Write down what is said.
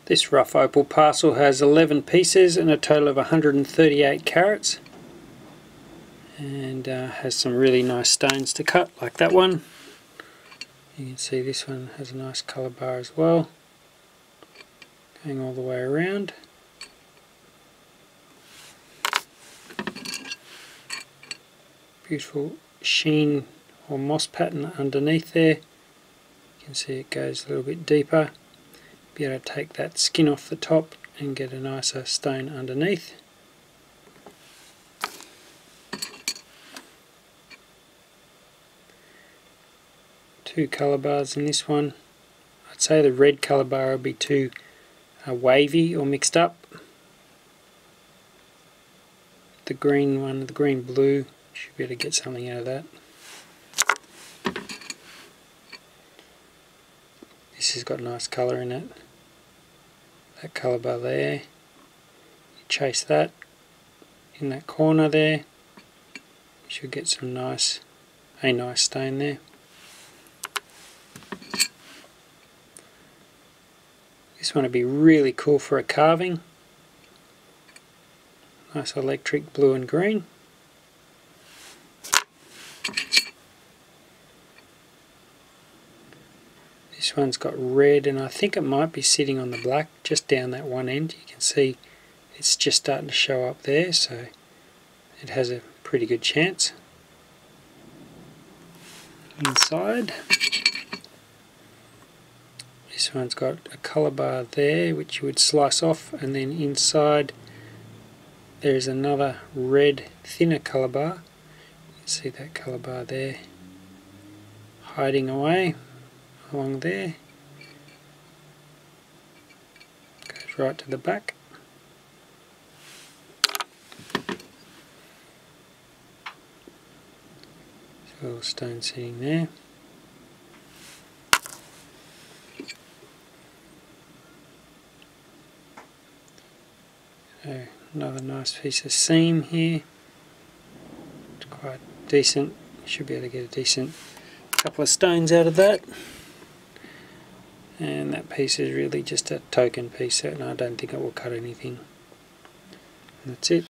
This rough opal parcel has 11 pieces and a total of 138 carats, and has some really nice stones to cut, like that one. You can see this one has a nice colour bar as well, going all the way around. Beautiful sheen or moss pattern underneath there. You can see it goes a little bit deeper. Be able to take that skin off the top and get a nicer stone underneath. Two colour bars in this one. I'd say the red colour bar will be too wavy or mixed up. The green one, the green blue, should be able to get something out of that. This has got nice colour in it. That colour bar there, you chase that in that corner there, you should get some nice stone there. This one would be really cool for a carving. Nice electric blue and green. This one's got red, and I think it might be sitting on the black just down that one end. You can see it's just starting to show up there, so it has a pretty good chance. Inside, this one's got a colour bar there which you would slice off, and then inside there's another red thinner colour bar. You can see that colour bar there hiding away along there. Goes right to the back. There's a little stone sitting there. So another nice piece of seam here. It's quite decent. You should be able to get a decent couple of stones out of that. And that piece is really just a token piece, and I don't think it will cut anything. And that's it.